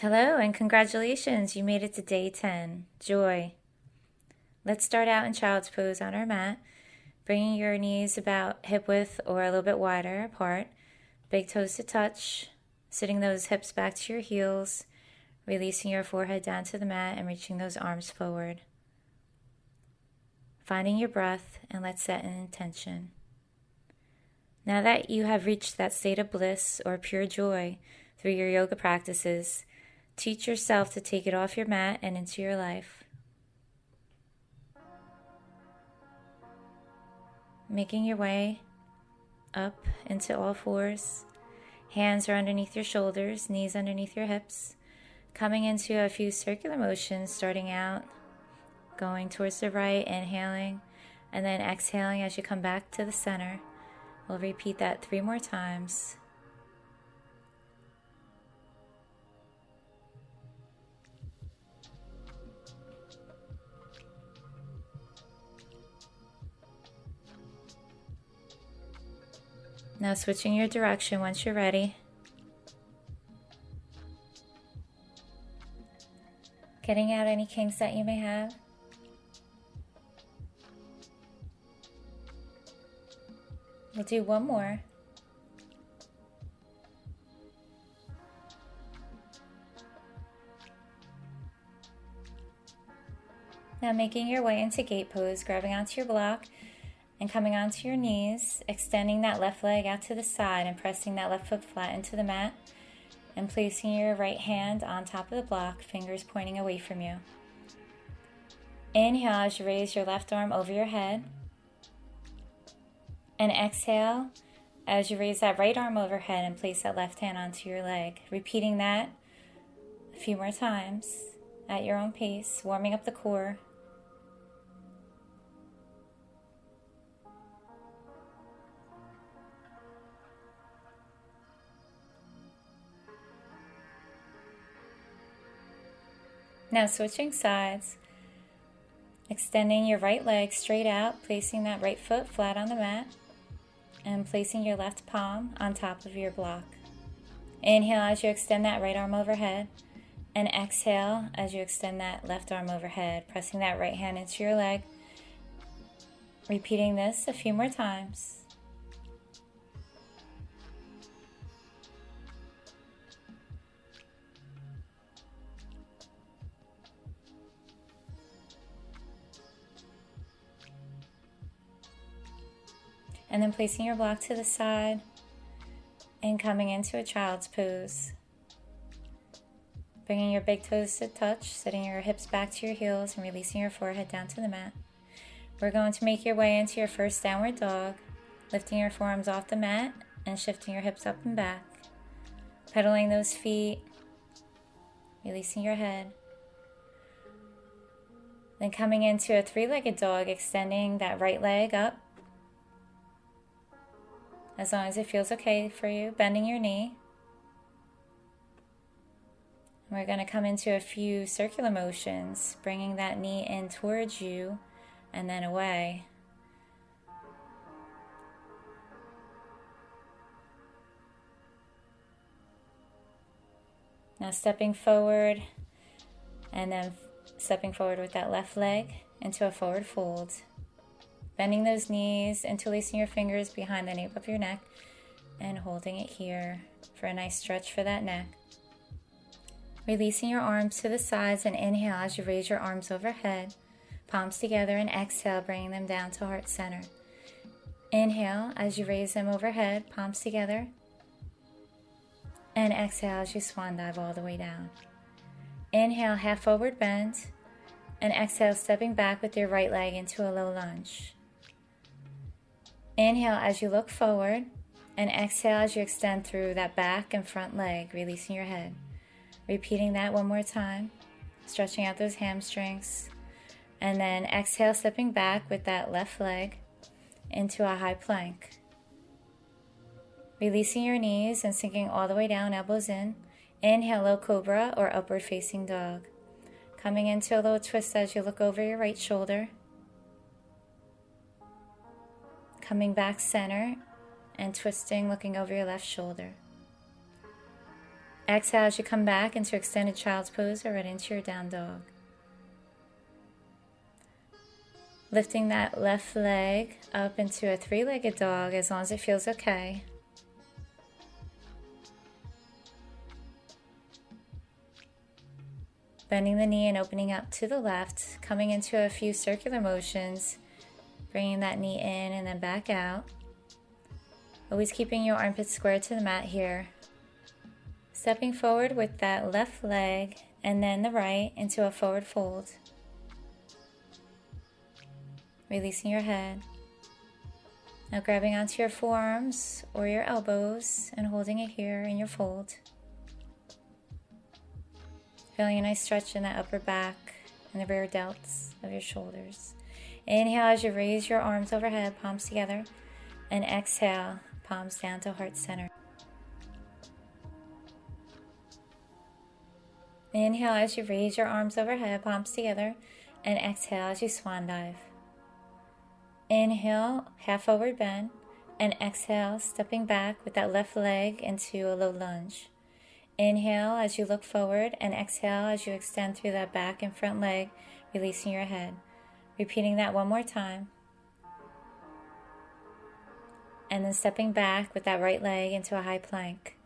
Hello and congratulations, you made it to day 10. Joy. Let's start out in child's pose on our mat, bringing your knees about hip width or a little bit wider apart, big toes to touch, sitting those hips back to your heels, releasing your forehead down to the mat and reaching those arms forward. Finding your breath, and let's set an intention. Now that you have reached that state of bliss or pure joy through your yoga practices, teach yourself to take it off your mat and into your life. Making your way up into all fours. Hands are underneath your shoulders, knees underneath your hips. Coming into a few circular motions, starting out, going towards the right, inhaling, and then exhaling as you come back to the center. We'll repeat that 3 more times. Now switching your direction once you're ready. Getting out any kinks that you may have. We'll do one more. Now making your way into gate pose, grabbing onto your block and coming onto your knees, extending that left leg out to the side and pressing that left foot flat into the mat and placing your right hand on top of the block, fingers pointing away from you. Inhale as you raise your left arm over your head. And exhale as you raise that right arm overhead and place that left hand onto your leg. Repeating that a few more times at your own pace, warming up the core. Now switching sides, extending your right leg straight out, placing that right foot flat on the mat, and placing your left palm on top of your block. Inhale as you extend that right arm overhead, and exhale as you extend that left arm overhead, pressing that right hand into your leg. Repeating this a few more times. And then placing your block to the side and coming into a child's pose. Bringing your big toes to touch, setting your hips back to your heels and releasing your forehead down to the mat. We're going to make your way into your first downward dog, lifting your forearms off the mat and shifting your hips up and back. Pedaling those feet, releasing your head. Then coming into a 3-legged dog, extending that right leg up. As long as it feels okay for you, bending your knee. We're going to come into a few circular motions, bringing that knee in towards you and then away. Now stepping forward and then stepping forward with that left leg into a forward fold. Bending those knees, interlacing your fingers behind the nape of your neck and holding it here for a nice stretch for that neck. Releasing your arms to the sides and inhale as you raise your arms overhead, palms together, and exhale, bringing them down to heart center. Inhale as you raise them overhead, palms together, and exhale as you swan dive all the way down. Inhale, half forward bend, and exhale, stepping back with your right leg into a low lunge. Inhale as you look forward, and exhale as you extend through that back and front leg, releasing your head. Repeating that one more time, stretching out those hamstrings, and then exhale, stepping back with that left leg into a high plank. Releasing your knees and sinking all the way down, elbows in. Inhale, low cobra or upward facing dog. Coming into a little twist as you look over your right shoulder. Coming back center and twisting, looking over your left shoulder. Exhale as you come back into extended child's pose or right into your down dog. Lifting that left leg up into a three-legged dog as long as it feels okay. Bending the knee and opening up to the left, coming into a few circular motions, bringing that knee in and then back out. Always keeping your armpits square to the mat here. Stepping forward with that left leg and then the right into a forward fold. Releasing your head. Now grabbing onto your forearms or your elbows and holding it here in your fold. Feeling a nice stretch in that upper back and the rear delts of your shoulders. Inhale as you raise your arms overhead, palms together, and exhale, palms down to heart center. Inhale as you raise your arms overhead, palms together, and exhale as you swan dive. Inhale, half forward bend, and exhale, stepping back with that left leg into a low lunge. Inhale as you look forward, and exhale as you extend through that back and front leg, releasing your head. Repeating that one more time. And then stepping back with that right leg into a high plank.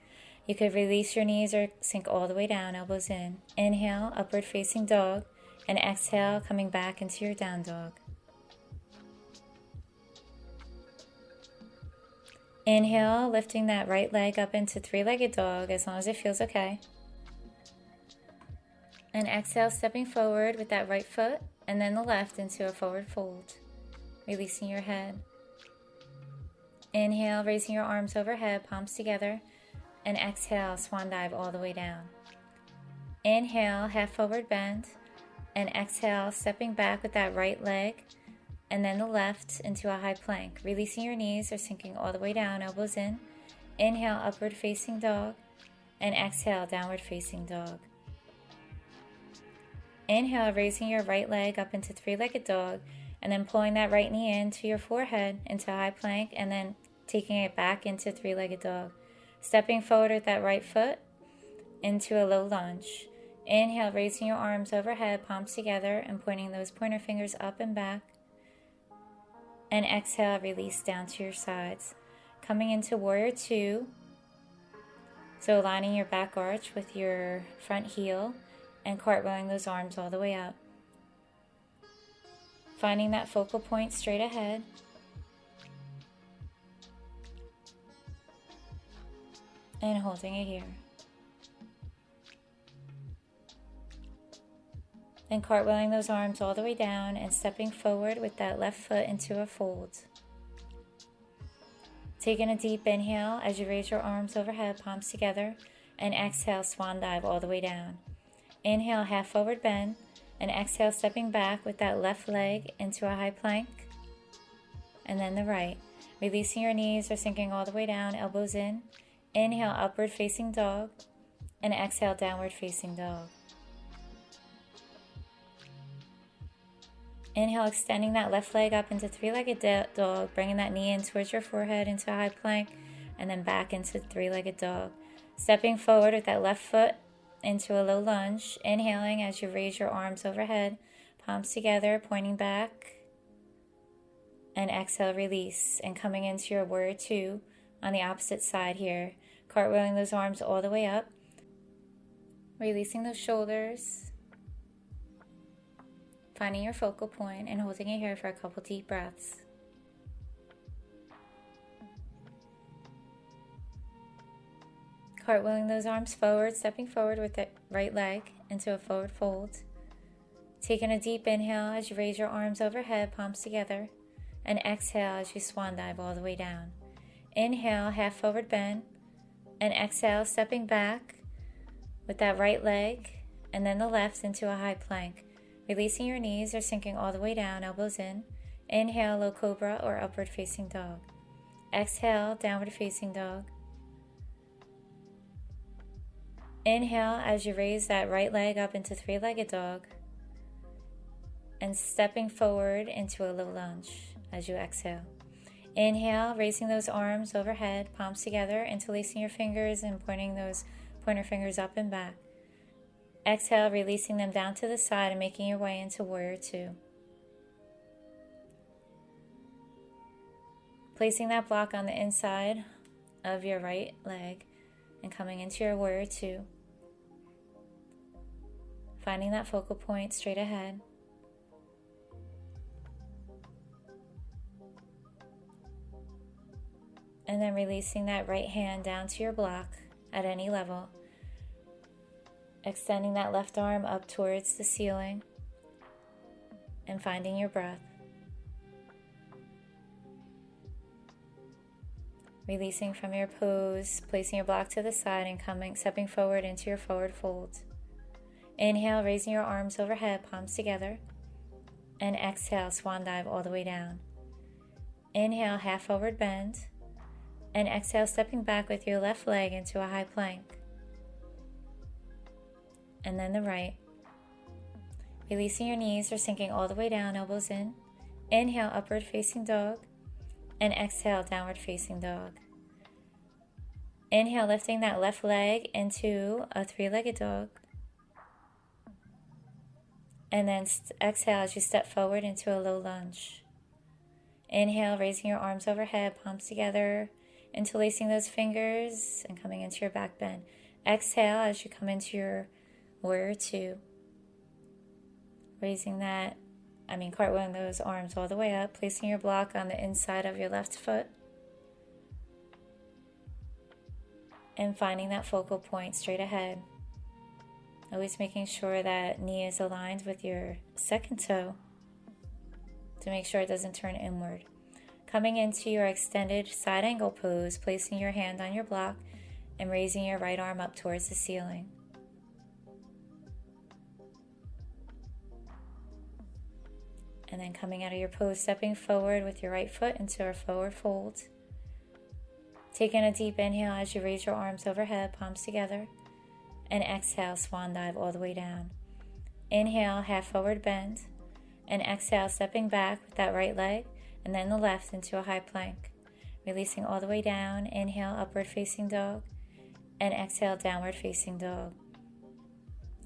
You could release your knees or sink all the way down, elbows in. Inhale, upward facing dog, and exhale, coming back into your down dog. Inhale, lifting that right leg up into three-legged dog as long as it feels okay. And exhale, stepping forward with that right foot and then the left into a forward fold, releasing your head. Inhale, raising your arms overhead, palms together, and exhale, swan dive all the way down. Inhale, half forward bend, and exhale, stepping back with that right leg and then the left into a high plank, releasing your knees or sinking all the way down, elbows in. Inhale, upward facing dog, and exhale, downward facing dog. Inhale, raising your right leg up into three-legged dog, and then pulling that right knee into your forehead into a high plank, and then taking it back into three-legged dog. Stepping forward with that right foot into a low lunge. Inhale, raising your arms overhead, palms together, and pointing those pointer fingers up and back. And exhale, release down to your sides. Coming into warrior two. So aligning your back arch with your front heel and cartwheeling those arms all the way up. Finding that focal point straight ahead. And holding it here. Then cartwheeling those arms all the way down and stepping forward with that left foot into a fold. Taking a deep inhale as you raise your arms overhead, palms together, and exhale, swan dive all the way down. Inhale, half forward bend, and exhale, stepping back with that left leg into a high plank, and then the right. Releasing your knees or sinking all the way down, elbows in. Inhale, upward facing dog, and exhale, downward facing dog. Inhale, extending that left leg up into three-legged dog, bringing that knee in towards your forehead into a high plank, and then back into three-legged dog. Stepping forward with that left foot into a low lunge. Inhaling as you raise your arms overhead, palms together, pointing back. And exhale, release. And coming into your warrior two on the opposite side here. Cartwheeling those arms all the way up. Releasing those shoulders. Finding your focal point and holding it here for a couple deep breaths. Cartwheeling those arms forward, stepping forward with the right leg into a forward fold. Taking a deep inhale as you raise your arms overhead, palms together, and exhale as you swan dive all the way down. Inhale, half forward bend, and exhale, stepping back with that right leg and then the left into a high plank. Releasing your knees or sinking all the way down, elbows in. Inhale, low cobra or upward facing dog. Exhale, downward facing dog. Inhale as you raise that right leg up into three-legged dog. And stepping forward into a low lunge as you exhale. Inhale, raising those arms overhead, palms together, interlacing your fingers and pointing those Pointer fingers up and back. Exhale, releasing them down to the side and making your way into Warrior Two. Placing that block on the inside of your right leg and coming into your Warrior Two. Finding that focal point straight ahead. And then releasing that right hand down to your block at any level. Extending that left arm up towards the ceiling. And finding your breath. Releasing from your pose, placing your block to the side and stepping forward into your forward fold. Inhale, raising your arms overhead, palms together. And exhale, swan dive all the way down. Inhale, half forward bend. And exhale, stepping back with your left leg into a high plank. And then the right. Releasing your knees or sinking all the way down, elbows in. Inhale, upward facing dog. And exhale, downward facing dog. Inhale, lifting that left leg into a three-legged dog. And then exhale as you step forward into a low lunge. Inhale, raising your arms overhead, palms together, interlacing those fingers and coming into your back bend. Exhale as you come into your Warrior Two. Cartwheeling those arms all the way up, placing your block on the inside of your left foot. And finding that focal point straight ahead. Always making sure that knee is aligned with your second toe to make sure it doesn't turn inward. Coming into your extended side angle pose, placing your hand on your block and raising your right arm up towards the ceiling. And then coming out of your pose, stepping forward with your right foot into a forward fold. Taking a deep inhale as you raise your arms overhead, palms together. And exhale, swan dive all the way down. Inhale, half forward bend. And exhale, stepping back with that right leg and then the left into a high plank. Releasing all the way down. Inhale, upward facing dog. And exhale, downward facing dog.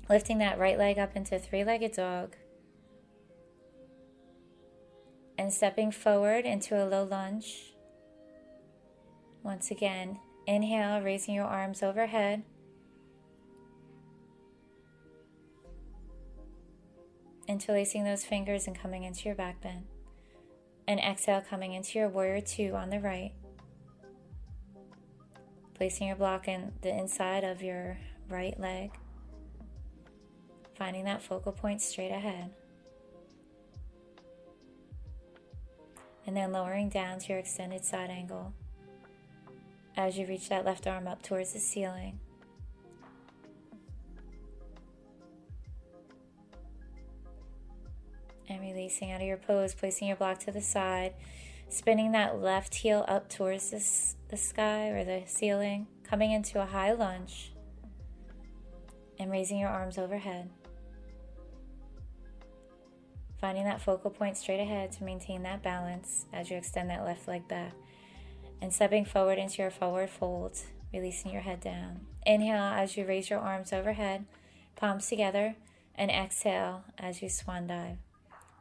Lifting that right leg up into three-legged dog. And stepping forward into a low lunge. Once again, inhale, raising your arms overhead. Interlacing those fingers and coming into your back bend. And exhale, coming into your Warrior Two on the right. Placing your block in the inside of your right leg. Finding that focal point straight ahead. And then lowering down to your extended side angle as you reach that left arm up towards the ceiling. And releasing out of your pose, placing your block to the side, spinning that left heel up towards the sky or the ceiling, coming into a high lunge, and raising your arms overhead. Finding that focal point straight ahead to maintain that balance as you extend that left leg back. And stepping forward into your forward fold, releasing your head down. Inhale as you raise your arms overhead, palms together, and exhale as you swan dive.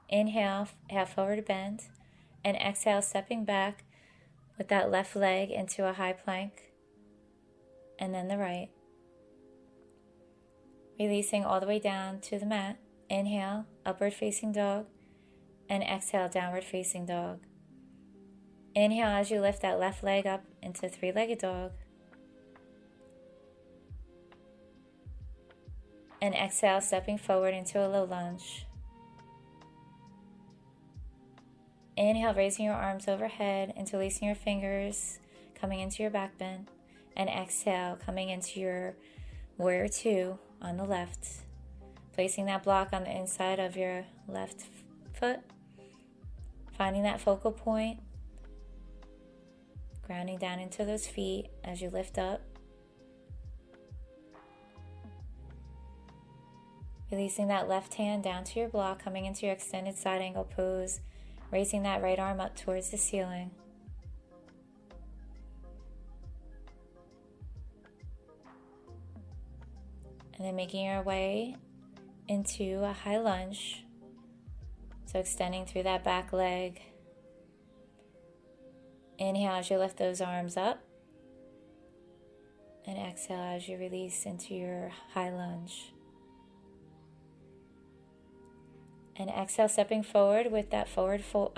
Inhale, half forward bend, and exhale, stepping back with that left leg into a high plank, and then the right. Releasing all the way down to the mat. Inhale, upward facing dog, and exhale, downward facing dog. Inhale as you lift that left leg up into three-legged dog. And exhale, stepping forward into a low lunge. Inhale, raising your arms overhead, interlacing your fingers, coming into your back bend. And exhale, coming into your Warrior Two on the left. Placing that block on the inside of your left foot. Finding that focal point. Grounding down into those feet as you lift up. Releasing that left hand down to your block, coming into your extended side angle pose. Raising that right arm up towards the ceiling. And then making your way into a high lunge. So extending through that back leg. Inhale as you lift those arms up. And exhale as you release into your high lunge. And exhale, stepping forward with that forward fold,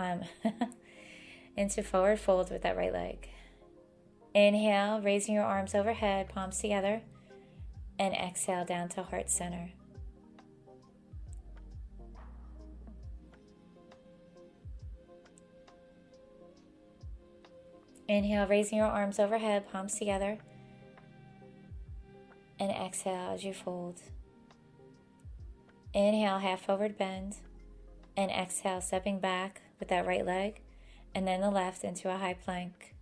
into forward fold with that right leg. Inhale, raising your arms overhead, palms together. And exhale down to heart center. Inhale, raising your arms overhead, palms together. And exhale as you fold. Inhale, half forward bend. And exhale, stepping back with that right leg. And then the left into a high plank.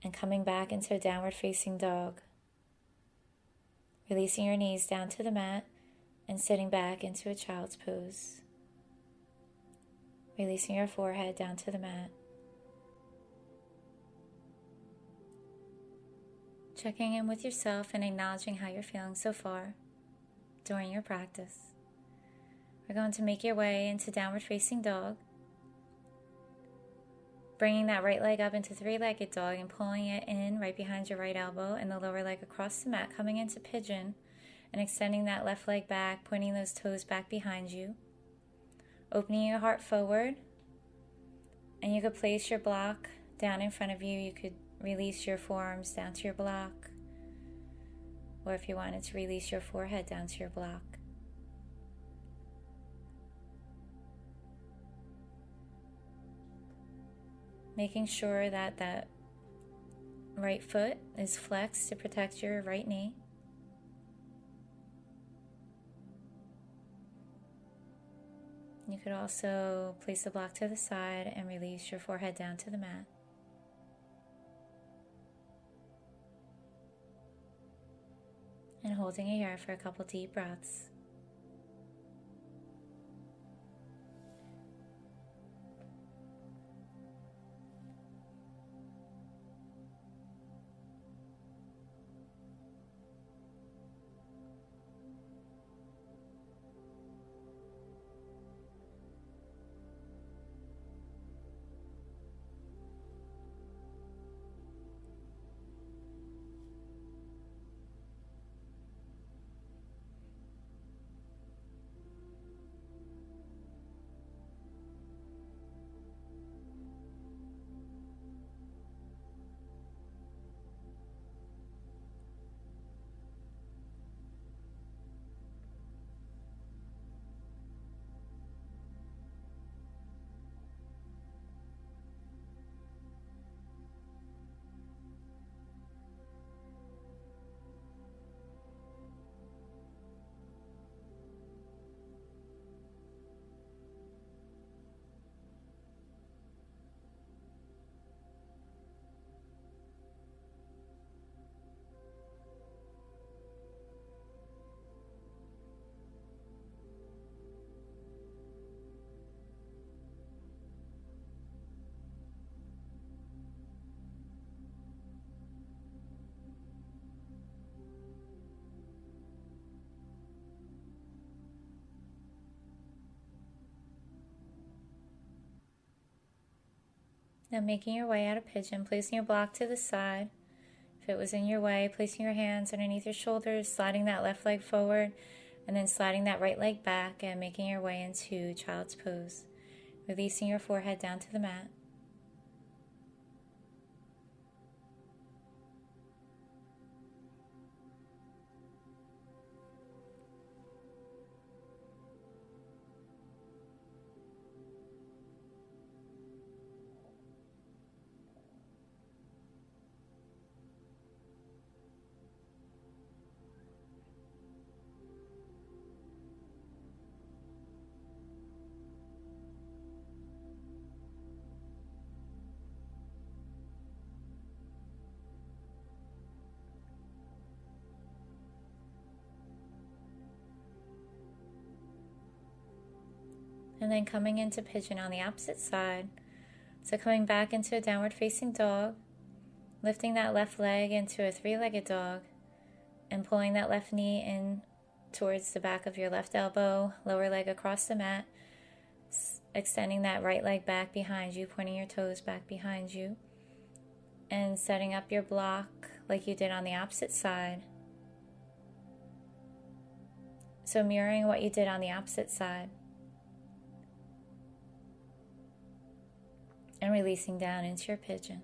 And coming back into a downward facing dog. Releasing your knees down to the mat. And sitting back into a child's pose. Releasing your forehead down to the mat. Checking in with yourself and acknowledging how you're feeling so far during your practice. We're going to make your way into downward facing dog. Bringing that right leg up into three-legged dog and pulling it in right behind your right elbow and the lower leg across the mat, coming into pigeon and extending that left leg back, pointing those toes back behind you. Opening your heart forward, and you could place your block down in front of you. You could release your forearms down to your block, or if you wanted to release your forehead down to your block. Making sure that that right foot is flexed to protect your right knee. You could also place the block to the side and release your forehead down to the mat. And holding it here for a couple deep breaths. Now making your way out of pigeon, placing your block to the side. If it was in your way, placing your hands underneath your shoulders, sliding that left leg forward, and then sliding that right leg back and making your way into child's pose. Releasing your forehead down to the mat. And then coming into pigeon on the opposite side. So coming back into a downward facing dog, lifting that left leg into a three-legged dog, And pulling that left knee in towards the back of your left elbow, lower leg across the mat, extending that right leg back behind you, pointing your toes back behind you, and setting up your block like you did on the opposite side. So mirroring what you did on the opposite side. And releasing down into your pigeon.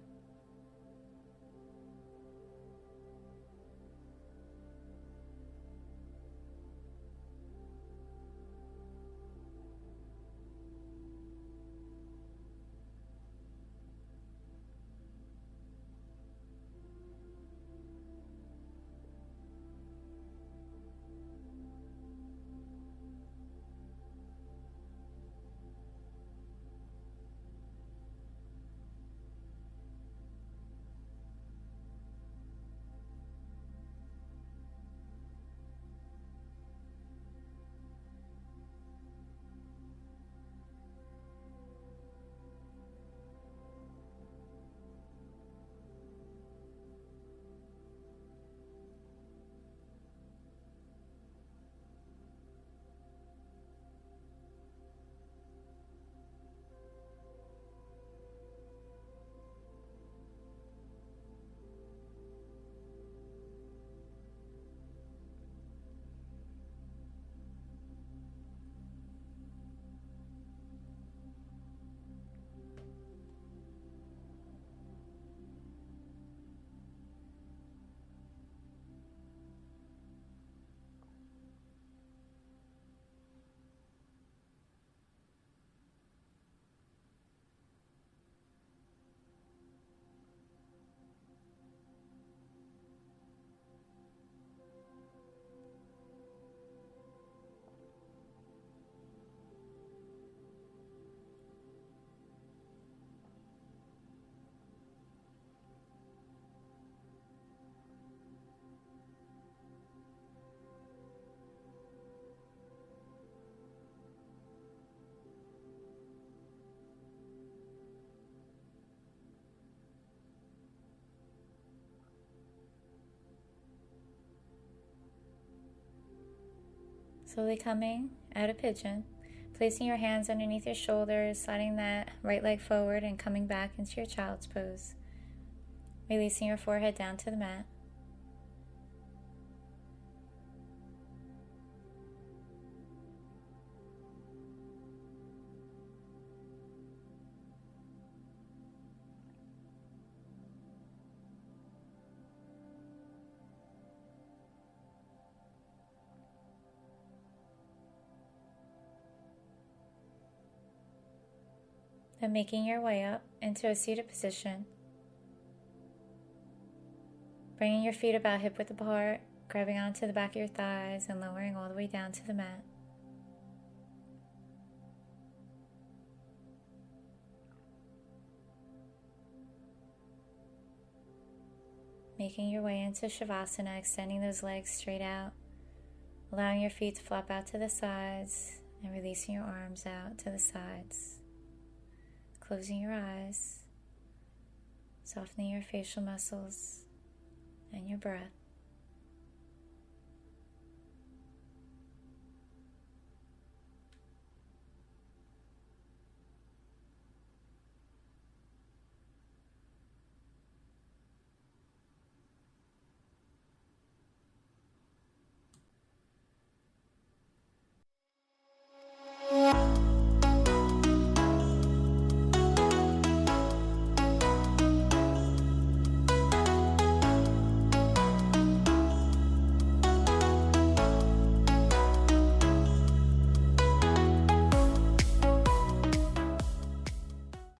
Slowly coming out of pigeon, placing your hands underneath your shoulders, sliding that right leg forward and coming back into your child's pose. Releasing your forehead down to the mat. Then making your way up into a seated position. Bringing your feet about hip-width apart, grabbing onto the back of your thighs and lowering all the way down to the mat. Making your way into Shavasana, extending those legs straight out, allowing your feet to flop out to the sides and releasing your arms out to the sides. Closing your eyes, softening your facial muscles and your breath.